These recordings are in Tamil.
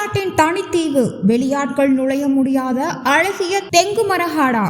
தமிழ்நாட்டின் தனித்தீவு, வெளியாட்கள் நுழைய முடியாத அழகிய தெங்குமரஹாடா.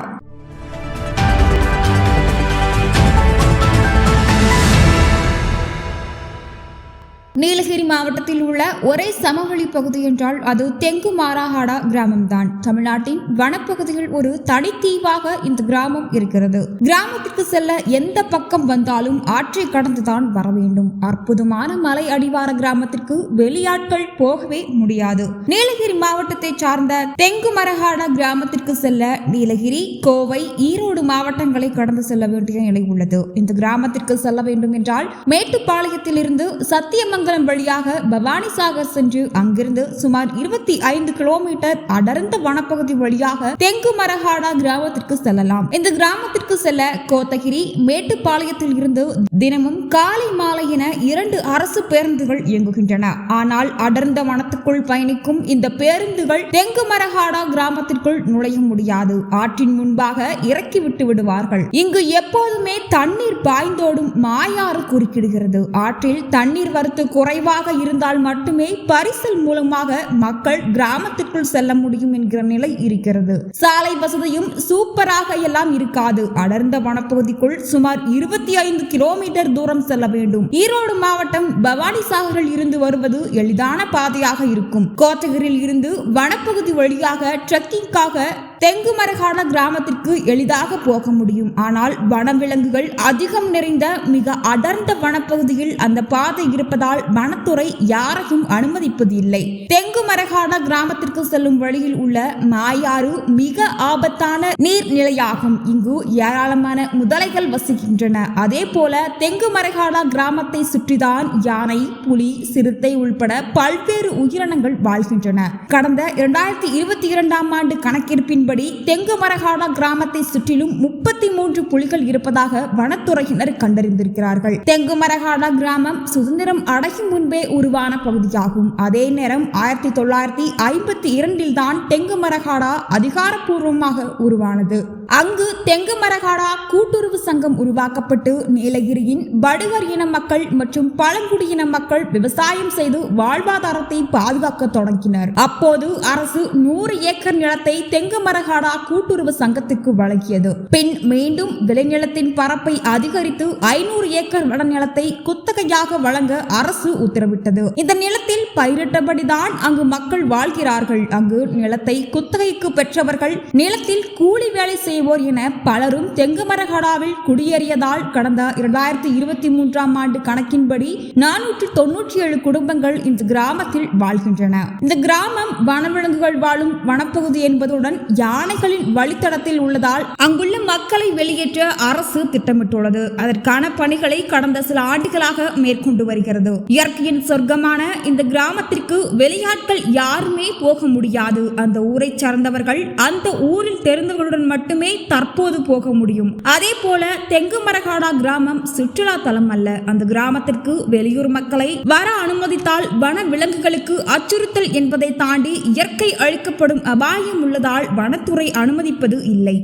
நீலகிரி மாவட்டத்தில் உள்ள ஒரே சமவெளி பகுதி என்றால் அது தெங்குமரஹாடா கிராமம்தான். தமிழ்நாட்டின் வனப்பகுதியில் ஒரு தனித்தீவாக இந்த கிராமம் இருக்கிறது. கிராமத்திற்கு செல்ல எந்த பக்கம் வந்தாலும் ஆற்றை கடந்துதான் வர வேண்டும். அற்புதமான மலை அடிவார கிராமத்திற்கு வெளியாட்கள் போகவே முடியாது. நீலகிரி மாவட்டத்தை சார்ந்த தெங்குமரஹாடா கிராமத்திற்கு செல்ல நீலகிரி, கோவை, ஈரோடு மாவட்டங்களை கடந்து செல்ல வேண்டிய நிலை உள்ளது. இந்த கிராமத்திற்கு செல்ல வேண்டும் என்றால் மேட்டுப்பாளையத்தில் இருந்து சத்தியமங்கலம் வழியாக பவானிசாகர் சென்று அங்கிருந்து சுமார் 25 கிலோமீட்டர் அடர்ந்த வனப்பகுதி வழியாக தெங்குமரஹாடா கிராமத்திற்கு செல்லலாம். இந்த கிராமத்திற்கு செல்ல கோத்தகிரி, மேட்டுப்பாளையத்தில் இருந்து தினமும் காலை மாலை என 2 அரசு பேருந்துகள் இயங்குகின்றன. ஆனால் அடர்ந்த வனத்துக்குள் பயணிக்கும் இந்த பேருந்துகள் தெங்குமரஹாடா கிராமத்திற்குள் நுழைய முடியாது. ஆற்றின் முன்பாக இறக்கிவிட்டு விடுவார்கள். இங்கு எப்போதுமே தண்ணீர் பாய்ந்தோடும் மாயாறு குறுக்கிடுகிறது. ஆற்றில் தண்ணீர் வரத்து குறைவாக இருந்தால் மட்டுமே பரிசல் மூலமாக மக்கள் கிராமத்திற்குள் செல்ல முடியும் என்கிற நிலை இருக்கிறது. சாலை வசதியும் சூப்பராக எல்லாம் இருக்காது. அடர்ந்த வனப்பகுதிக்குள் சுமார் 25 கிலோமீட்டர் தூரம் செல்ல வேண்டும். ஈரோடு மாவட்டம் பவானிசாகரில் இருந்து வருவது எளிதான பாதையாக இருக்கும். கோத்தகிரியில் இருந்து வனப்பகுதி வழியாக ட்ரெக்கிங்காக தெங்குமரஹாடா கிராமத்திற்கு எளிதாக போக முடியும். ஆனால் வனவிலங்குகள் அதிகம் நிறைந்த மிக அடர்ந்த வனப்பகுதியில் அந்த பாதை இருப்பதால் வனத்துறை யாரையும் அனுமதிப்பது இல்லை. தெங்குமரஹாடா கிராமத்திற்கு செல்லும் வழியில் உள்ள மாயாறு மிக ஆபத்தான நீர்நிலையாகும். இங்கு ஏராளமான முதலைகள் வசிக்கின்றன. அதே போல தெங்குமரஹாடா கிராமத்தை சுற்றிதான் யானை, புலி, சிறுத்தை உள்பட பல்வேறு உயிரினங்கள் வாழ்கின்றன. கடந்த 2022ஆம் ஆண்டு கணக்கெடுப்பின் தெங்குமரஹாடா கிராமத்தை சுற்றிலும் 33 புலிகள் இருப்பதாக வனத்துறையினர் கண்டறிந்திருக்கிறார்கள். தெங்குமரஹாடா கிராமம் சுதந்திரம் அடையும் முன்பே உருவான பகுதியாகும். அதே நேரம் 1952 தான் தெங்குமரஹாடா அதிகாரப்பூர்வமாக உருவானது. அங்கு தெங்குமரஹாடா கூட்டுறவு சங்கம் உருவாக்கப்பட்டு நீலகிரியின் படுகர் இன மக்கள் மற்றும் பழங்குடியின மக்கள் விவசாயம் செய்து வாழ்வாதாரத்தை பாதுகாக்க தொடங்கினர். அப்போது அரசு 100 ஏக்கர் நிலத்தை தெங்குமரஹாடா கூட்டுறவு சங்கத்திற்கு வழங்கியது. பின் மீண்டும் விளைநிலத்தின் பரப்பை அதிகரித்து 500 ஏக்கர் வனநிலத்தை குத்தகையாக வழங்க அரசு உத்தரவிட்டது. இந்த நிலத்தில் பயிரிட்டபடிதான் அங்கு மக்கள் வாழ்கிறார்கள். அங்கு நிலத்தை குத்தகைக்கு பெற்றவர்கள் நிலத்தில் கூலி வேலை செய்வோர் என பலரும் தெங்குமரஹாடாவில் குடியேறியதால் கடந்த 2023ஆம் ஆண்டு கணக்கின்படி 497 குடும்பங்கள் இந்த கிராமத்தில் வாழ்கின்றன. இந்த கிராமம் வனவிலங்குகள் வாழும் வனப்பகுதி என்பதுடன் யானைகளின் வழித்தடத்தில் உள்ளதால் அங்குள்ள மக்களை வெளியேற்ற அரசு திட்டமிட்டுள்ளது. அதற்கான பணிகளை கடந்த சில ஆண்டுகளாக மேற்கொண்டு வருகிறது. இயற்கையின் சொர்க்கமான இந்த கிராமத்திற்கு வெளியாட்கள் யாருமே போக முடியாது. அந்த ஊரை சார்ந்தவர்கள் அந்த ஊரில் தெரிந்தவர்களுடன் மட்டுமே தற்போது போக முடியும். அதே போல தெங்குமரஹாடா கிராமம் சுற்றுலா தலம் அல்ல. அந்த கிராமத்திற்கு வெளியூர் மக்களை வர அனுமதித்தால் வன விலங்குகளுக்கு அச்சுறுத்தல் என்பதை தாண்டி இயற்கை அழிக்கப்படும் அபாயம் உள்ளதால் வனத்துறை அனுமதிப்பது இல்லை.